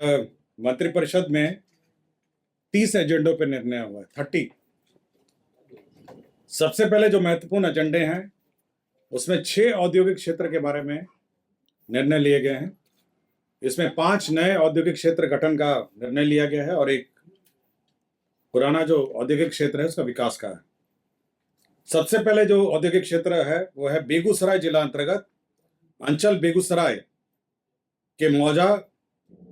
मंत्रिपरिषद में 30 एजेंडों पर निर्णय हुआ है, 30। सबसे पहले जो महत्वपूर्ण एजेंडे हैं उसमें 6 औद्योगिक क्षेत्र के बारे में निर्णय लिए गए हैं। इसमें 5 नए औद्योगिक क्षेत्र गठन का निर्णय लिया गया है और एक पुराना जो औद्योगिक क्षेत्र है उसका विकास का है। सबसे पहले जो औद्योगिक क्षेत्र है वो है बेगूसराय जिला अंतर्गत अंचल बेगूसराय के मौजा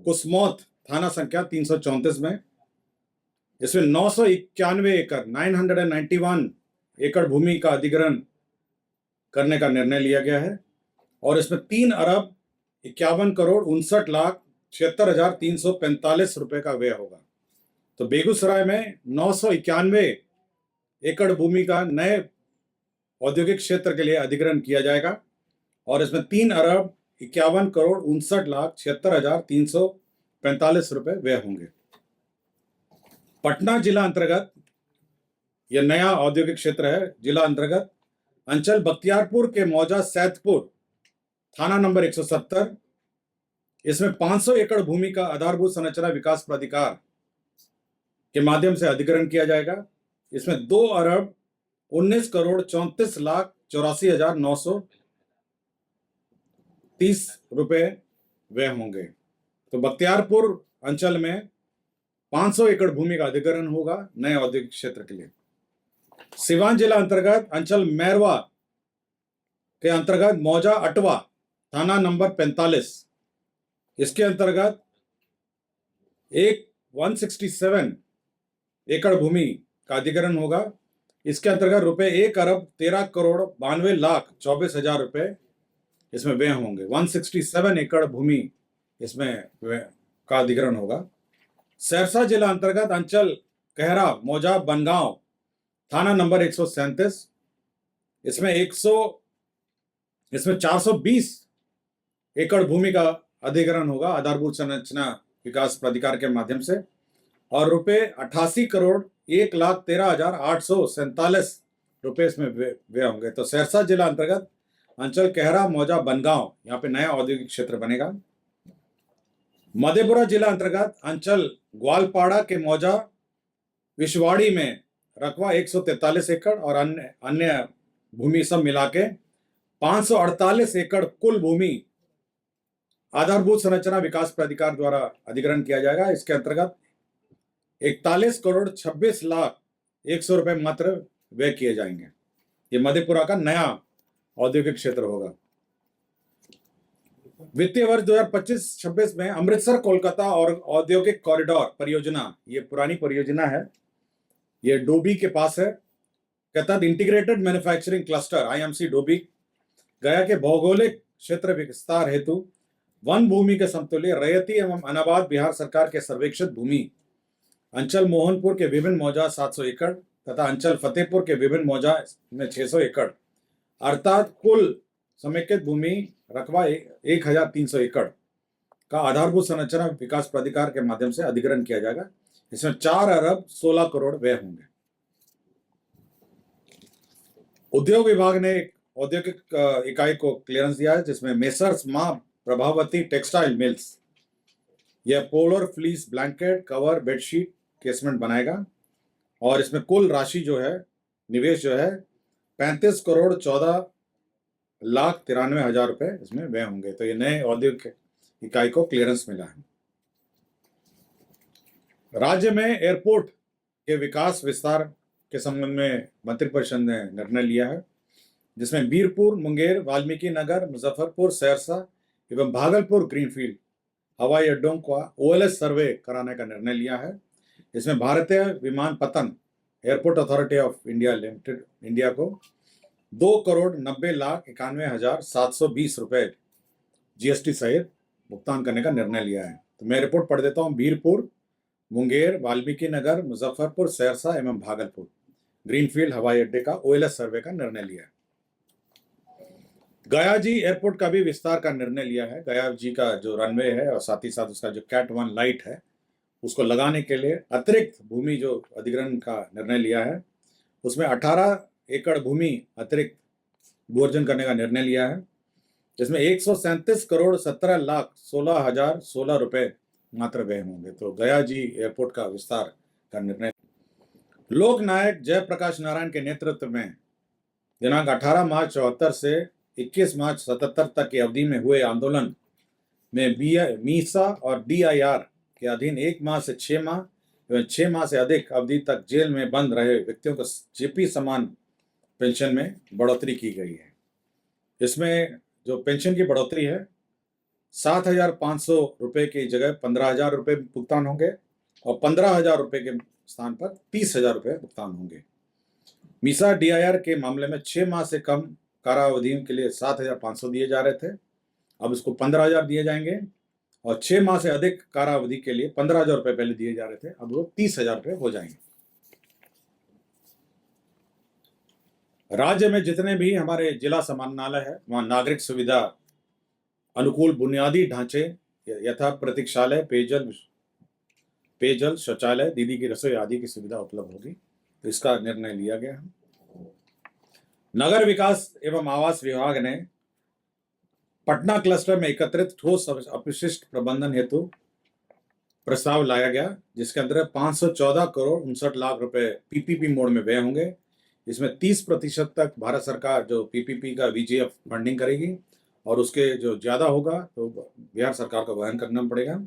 कुसमौत थाना संख्या 334 में। इसमें 991 एकड़ 991 एकड़ भूमि का अधिग्रहण करने का निर्णय लिया गया है और इसमें 3 अरब 51 करोड़ 59,76,345 रुपए का व्यय होगा। तो बेगूसराय में 991 एकड़ भूमि का नए औद्योगिक क्षेत्र के लिए अधिग्रहण किया जाएगा और इसमें 3 अरब 51 करोड़ 59,76,345 रुपए व्यय होंगे। पटना जिला अंतर्गत यह नया औद्योगिक क्षेत्र है। जिला अंतर्गत अंचल बख्तियारपुर के मौजा सैदपुर थाना नंबर 170। इसमें 500 एकड़ भूमि का आधारभूत संरचना विकास प्राधिकार के माध्यम से अधिग्रहण किया जाएगा। इसमें 2 अरब 19 करोड़ 34,84,930 रुपए व्यय होंगे। तो बख्तियारपुर अंचल में 500 एकड़ भूमि का अधिग्रहण होगा नए औद्योगिक क्षेत्र के लिए। सिवान जिला अंतर्गत अंचल मैरवा के अंतर्गत मौजा अटवा थाना नंबर 45। इसके अंतर्गत 167 एकड़ भूमि का अधिग्रहण होगा। इसके अंतर्गत रुपए 1 अरब 13 करोड़ 92,24,000 रुपए इसमें व्यय होंगे। 167 एकड़ भूमि इसमें का अधिग्रहण होगा। सहरसा जिला अंतर्गत अंचल कहरा मौजा बनगांव थाना नंबर 137। इसमें 420 एकड़ भूमि का अधिग्रहण होगा आधारभूत संरचना विकास प्राधिकार के माध्यम से और रुपए 88 करोड़ 1,13,847 रुपए इसमें व्यय होंगे। तो सहरसा जिला अंतर्गत अंचल कहरा मौजा बनगांव यहाँ पे नया औद्योगिक क्षेत्र बनेगा। मधेपुरा जिला अंतर्गत अंचल ग्वालपाड़ा के मौजा विश्वाड़ी में रकबा 143 एकड़ और अन्य भूमि सब मिला के 548 एकड़ कुल भूमि आधारभूत संरचना विकास प्राधिकार द्वारा अधिग्रहण किया जाएगा। इसके अंतर्गत 41 करोड़ 26 लाख 100 रुपए मात्र व्यय किए जाएंगे। ये मधेपुरा का नया औद्योगिक क्षेत्र होगा। वित्तीय वर्ष 2025-26 में अमृतसर कोलकाता और औद्योगिक कॉरिडोर परियोजना, ये पुरानी परियोजना है, ये डोबी के पास है, के तहत integrated manufacturing cluster IMC Dobby गया के भौगोलिक क्षेत्र विस्तार हेतु वन भूमि के समतुल्य रैयती एवं अनाबाद बिहार सरकार के सर्वेक्षित भूमि अंचल मोहनपुर के विभिन्न मौजा 700 एकड़ तथा अंचल फतेहपुर के विभिन्न मौजा में 600 एकड़ अर्थात कुल समेकित भूमि रकबा 1,300 एकड़ का आधारभूत संरचना विकास प्राधिकार के माध्यम से अधिग्रहण किया जाएगा। इसमें 4 अरब 16 करोड़ व्यय होंगे। उद्योग विभाग ने एक औद्योगिक इकाई को क्लियरेंस दिया है जिसमें मेसर्स मां प्रभावती टेक्सटाइल मिल्स यह polar fleece blanket cover bedsheet casement बनाएगा और इसमें कुल राशि जो है निवेश जो है 35 करोड़ 14,93,000 रुपए इसमें व्यय होंगे। तो ये नए औद्योगिक इकाई को क्लियरेंस मिला है। राज्य में एयरपोर्ट के विकास विस्तार के संबंध में मंत्रिपरिषद ने निर्णय लिया है जिसमें बीरपुर, मुंगेर, वाल्मीकि नगर, मुजफ्फरपुर, सहरसा एवं भागलपुर ग्रीनफील्ड हवाई अड्डों का ओएलएस सर्वे कराने का निर्णय लिया है। इसमें भारतीय विमानपत्तन airport authority of India limited India को 2 करोड़ 90,91,720 रुपए जीएसटी सहित भुगतान करने का निर्णय लिया है। तो मैं रिपोर्ट पढ़ देता हूँ। बीरपुर, मुंगेर, वाल्मीकि नगर, मुजफ्फरपुर, सहरसा एवं भागलपुर ग्रीनफील्ड हवाई अड्डे का ओएलएस सर्वे का निर्णय लिया है। गया जी एयरपोर्ट का भी विस्तार का निर्णय लिया है। गया जी का जो रनवे है और साथ ही साथ उसका जो कैट 1 लाइट है उसको लगाने के लिए अतिरिक्त भूमि जो अधिग्रहण का निर्णय लिया है उसमें 18 एकड़ भूमि अतिरिक्त भू-अर्जन करने का निर्णय लिया है जिसमें 137 करोड़ 17 लाख 16,016 रुपए मात्र व्यय होंगे। तो गया जी एयरपोर्ट का विस्तार का निर्णय। लोक नायक जयप्रकाश नारायण के नेतृत्व में दिनांक 18 मार्च 74 से 21 मार्च 77 तक की अवधि में हुए आंदोलन में मीसा और DIR के अधीन 1 माह से 6 माह एवं 6 माह से अधिक अवधि तक जेल में बंद रहे व्यक्तियों को जेपी समान पेंशन में बढ़ोतरी की गई है। इसमें जो पेंशन की बढ़ोतरी है 7,500 रुपये की जगह 15,000 रुपये भुगतान होंगे और 15,000 रुपये के स्थान पर 30,000 रुपये भुगतान होंगे। मीसा DIR के मामले में 6 माह से कम कारावधियों के लिए 7,500 दिए जा रहे थे, अब इसको 15,000 दिए जाएंगे और 6 माह से अधिक कारावधि के लिए 15,000 रुपये पहले दिए जा रहे थे, अब वो 30,000 रुपये हो जाएंगे। राज्य में जितने भी हमारे जिला समाहरणालय है वहाँ नागरिक सुविधा अनुकूल बुनियादी ढांचे यथा प्रतीक्षालय, पेयजल, शौचालय, दीदी की रसोई आदि की सुविधा उपलब्ध होगी, तो इसका निर्णय लिया गया है। नगर विकास एवं आवास विभाग ने पटना क्लस्टर में एकत्रित ठोस अपशिष्ट प्रबंधन हेतु प्रस्ताव लाया गया, जिसके अंदर 514 करोड़ 59 लाख रुपए PPP मोड में व्यय होंगे। इसमें 30% तक भारत सरकार जो PPP का VGF फंडिंग करेगी और उसके जो ज़्यादा होगा तो बिहार सरकार को वहन करना पड़ेगा।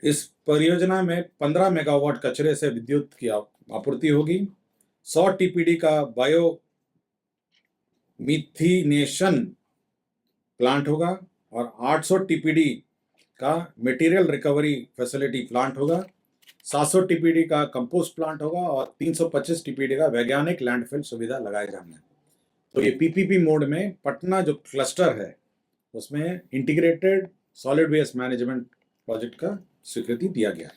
इस परियोजना में 15 मेगावाट कचरे से विद्युत की आपूर्ति होगी। 100 TPD का बायो मिथिनेशन प्लांट होगा और 800 TPD का मटेरियल रिकवरी फैसिलिटी प्लांट होगा। 700 TPD का कंपोस्ट प्लांट होगा और 325 TPD का वैज्ञानिक लैंडफिल सुविधा लगाए जाएंगे। तो ये PPP मोड में पटना जो क्लस्टर है उसमें integrated solid waste management project का स्वीकृति दिया गया है।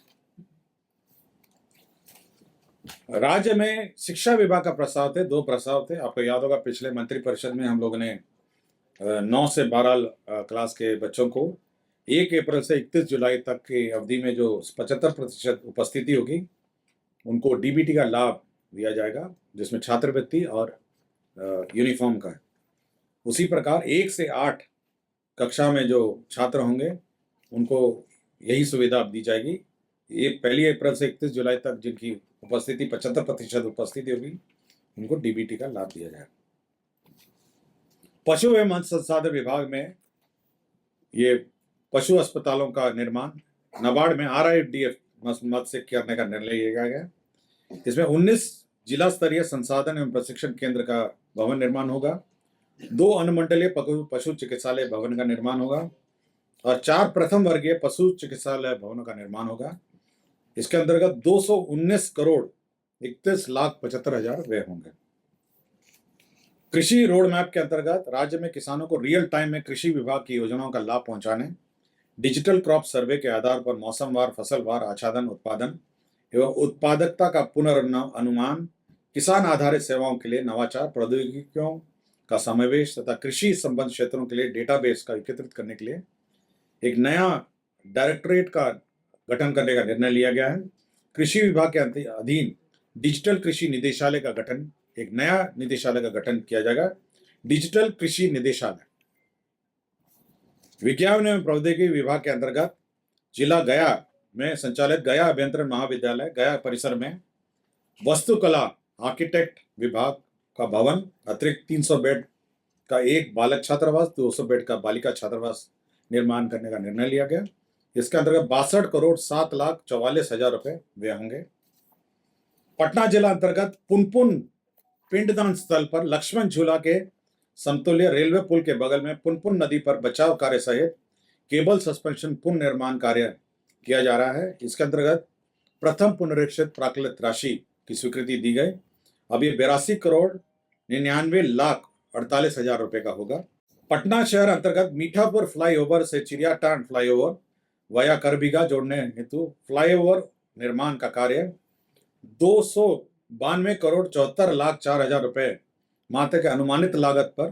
राज्य में शिक्षा विभाग का प्रस्ताव थे, 2 प्रस्ताव थे। आपको याद होगा पिछले मंत्रिपरिषद में हम लोगों ने 9 से 12 क्लास के बच्चों को 1 अप्रैल से 31 जुलाई तक की अवधि में जो 75% उपस्थिति होगी उनको DBT का लाभ दिया जाएगा, जिसमें छात्रवृत्ति और यूनिफॉर्म का। उसी प्रकार 1 से 8 कक्षा में जो छात्र होंगे उनको यही सुविधा दी जाएगी। ये 1 अप्रैल से 31 जुलाई तक जिनकी उपस्थिति 75% उपस्थिति होगी उनको DBT का लाभ दिया जाएगा। पशु एवं मत्स्य संसाधन विभाग में ये पशु अस्पतालों का निर्माण नाबार्ड में RIDF मद से करने का निर्णय लिया गया। इसमें 19 जिला स्तरीय संसाधन एवं प्रशिक्षण केंद्र का भवन निर्माण होगा, 2 अनुमंडलीय पशु चिकित्सालय भवन का निर्माण होगा और 4 प्रथम वर्गीय पशु चिकित्सालय भवनों का निर्माण होगा। इसके अंतर्गत 219 करोड़ 31 लाख 75 हजार व्यय होंगे। कृषि रोड मैप के अंतर्गत राज्य में किसानों को रियल टाइम में कृषि विभाग की योजनाओं का लाभ पहुंचाने, डिजिटल क्रॉप सर्वे के आधार पर मौसमवार, फसलवार आच्छादन, उत्पादन एवं उत्पादकता का पुनर्अनुमान, किसान आधारित सेवाओं के लिए नवाचार, प्रौद्योगिकियों का समावेश तथा कृषि संबंध क्षेत्रों के लिए डेटाबेस का एकत्रित करने के लिए एक नया डायरेक्टरेट का गठन करने का निर्णय लिया गया है। कृषि विभाग के अधीन डिजिटल कृषि निदेशालय का गठन, एक नया निदेशालय का गठन किया जाएगा, डिजिटल कृषि निदेशालय। विज्ञान एवं प्रौद्योगिकी विभाग के अंतर्गत जिला गया में संचालित गया अभियंत्रण महाविद्यालय गया परिसर में वास्तुकला आर्किटेक्ट विभाग का भवन, अतिरिक्त 300 बेड का एक बालक छात्रावास, 200 बेड का बालिका छात्रावास निर्माण करने का निर्णय लिया गया। इसके अंतर्गत 62 करोड़ 7 लाख 44 हजार रुपए व्यय होंगे। पटना जिला अंतर्गत पुनपुन पिंडदान स्थल पर लक्ष्मण झूला के समतुल्य रेलवे पुल के बगल में पुनपुन नदी पर बचाव कार्य सहित केबल सस्पेंशन पुनर्निर्माण कार्य किया जा रहा है। इसके अंतर्गत प्रथम पुनरीक्षित प्राकृत राशि की स्वीकृति दी गई। अब ये 82 करोड़ 99 लाख 48 हजार रुपए का होगा। पटना शहर अंतर्गत मीठापुर फ्लाईओवर से चिड़ियाटांड फ्लाईओवर वाया करबीघा जोड़ने हेतु फ्लाईओवर निर्माण का कार्य 292 करोड़ 74 लाख 4 हजार रुपए मात्र के अनुमानित लागत पर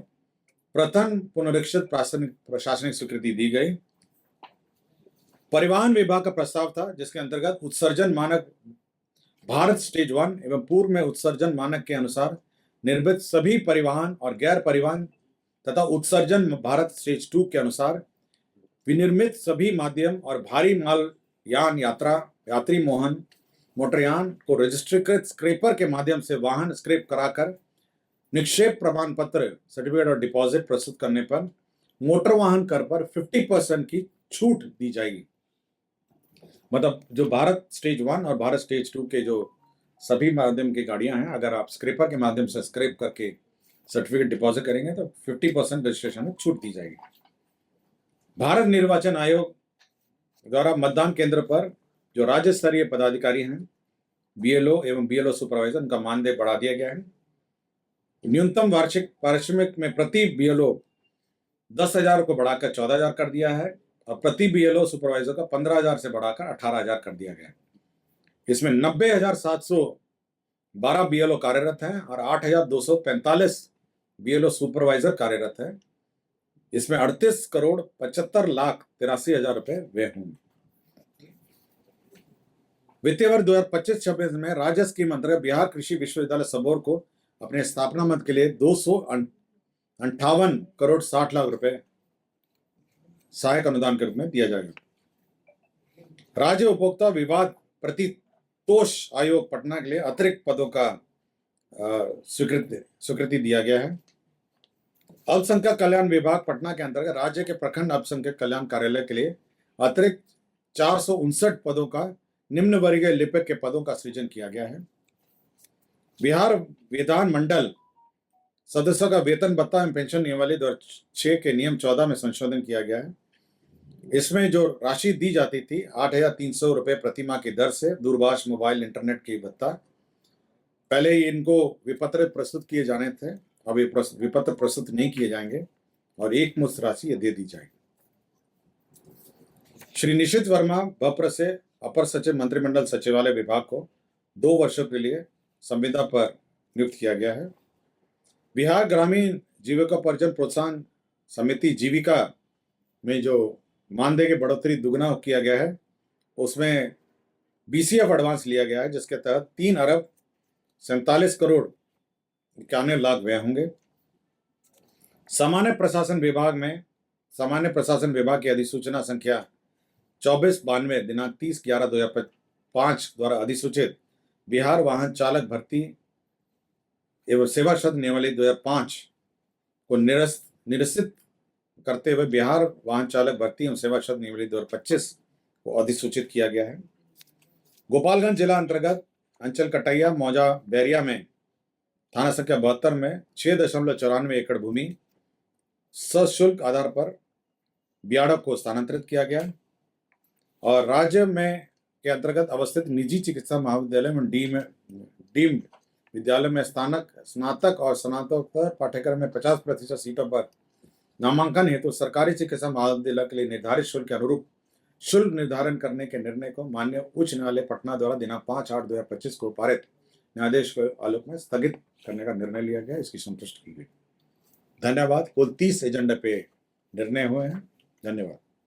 प्रथम पुनरीक्षित प्रशासनिक स्वीकृति दी गई। परिवहन विभाग का प्रस्ताव था जिसके अंतर्गत उत्सर्जन मानक भारत स्टेज 1 एवं पूर्व में उत्सर्जन मानक के अनुसार निर्मित सभी परिवहन और गैर परिवहन तथा उत्सर्जन भारत स्टेज 2 के अनुसार विनिर्मित सभी माध्यम और भारी माल यान यात्री मोटरयान को रजिस्ट्रीकृत स्क्रैपर के माध्यम से वाहन स्क्रैप कराकर निक्षेप प्रमाण पत्र सर्टिफिकेट और डिपॉजिट प्रस्तुत करने पर मोटर वाहन कर पर 50% की छूट दी जाएगी। मतलब जो भारत स्टेज 1 और भारत स्टेज 2 के जो सभी माध्यम की गाड़ियां हैं, अगर आप स्क्रैपर के माध्यम से स्क्रैप करके सर्टिफिकेट डिपॉजिट करेंगे तो 50% रजिस्ट्रेशन में छूट दी जाएगी। भारत निर्वाचन आयोग द्वारा मतदान केंद्र पर जो राज्य स्तरीय पदाधिकारी हैं, बीएलओ एवं बीएलओ सुपरवाइजर, उनका मानदेय बढ़ा दिया गया है। न्यूनतम वार्षिक पारिश्रमिक में प्रति बीएलओ 10,000 को बढ़ाकर 14,000 कर दिया है और प्रति बीएलओ सुपरवाइजर का 15,000 से बढ़ाकर 18,000 कर दिया गया है। इसमें 90,712 बीएलओ कार्यरत हैं और 8,245 बीएलओ सुपरवाइजर कार्यरत हैं। इसमें 38,75,83,000 रुपए व्यय होंगे। वित्तीय वर्ष 2025-26 में राज्य स्कीम अंतर्गत बिहार कृषि विश्वविद्यालय सबौर को अपने स्थापना मद के लिए 258 करोड़ 60 लाख रुपए सहायक अनुदान के रूप में दिया जाएगा। राज्य उपभोक्ता विवाद प्रतितोष आयोग पटना के लिए अतिरिक्त पदों का स्वीकृति दिया गया है। अल्पसंख्यक कल्याण विभाग पटना के अंतर्गत राज्य के प्रखंड अल्पसंख्यक कल्याण कार्यालय के लिए अतिरिक्त 459 पदों का निम्न वर्गीय लिपिक के पदों का सृजन किया गया है। बिहार विधानमंडल सदस्यों का वेतन भत्ता एवं पेंशन नियमावली 2006 के नियम 14 में संशोधन किया गया है। इसमें जो राशि दी जाती थी 8,300 रुपए प्रतिमाह की दर से दूरभाष, मोबाइल, इंटरनेट की भत्ता, पहले ही इनको विपत्र प्रस्तुत किए जाने थे, अब ये विपत्र प्रस्तुत नहीं किए जाएंगे और एक मुश्त राशि ये दे दी जाएगी। श्री निशित वर्मा बप्र से अपर सचिव मंत्रिमंडल सचिवालय विभाग को 2 वर्षों के लिए संविदा पर नियुक्त किया गया है। बिहार ग्रामीण जीविकोपार्जन प्रोत्साहन समिति जीविका में जो मानदेय की बढ़ोतरी दुगना किया गया है, उसमें बीसीएफ एडवांस लिया गया है, जिसके तहत 3,47 करोड़ 91 लाख व्यय होंगे। सामान्य प्रशासन विभाग की अधिसूचना संख्या 2492 दिनांक 30/11/2005 द्वारा अधिसूचित बिहार वाहन चालक भर्ती एवं सेवा शर्त नियमावली 2005 को निरसित करते हुए बिहार वाहन चालक भर्ती एवं सेवा शर्त नियमावली 2025 को अधिसूचित किया गया है। गोपालगंज जिला अंतर्गत अंचल कटैया मौजा बैरिया में थाना संख्या 72 में 6.94 एकड़ भूमि सशुल्क आधार पर बियाड़ों को स्थानांतरित किया गया और राज्य में के अंतर्गत अवस्थित निजी चिकित्सा महाविद्यालय में डीम्ड विद्यालय में स्नातक और स्नातकोत्तर पाठ्यक्रम में 50% सीटों पर नामांकन हेतु सरकारी चिकित्सा महाविद्यालय के लिए निर्धारित शुल्क के अनुरूप शुल्क निर्धारण करने के निर्णय को माननीय उच्च न्यायालय पटना द्वारा दिनांक 5/8/2025 को पारित न्यायाधीश के आलोक में स्थगित करने का निर्णय लिया गया। इसकी संतुष्टि की गई। धन्यवाद। कुल 30 एजेंडा पे निर्णय हुए हैं। धन्यवाद।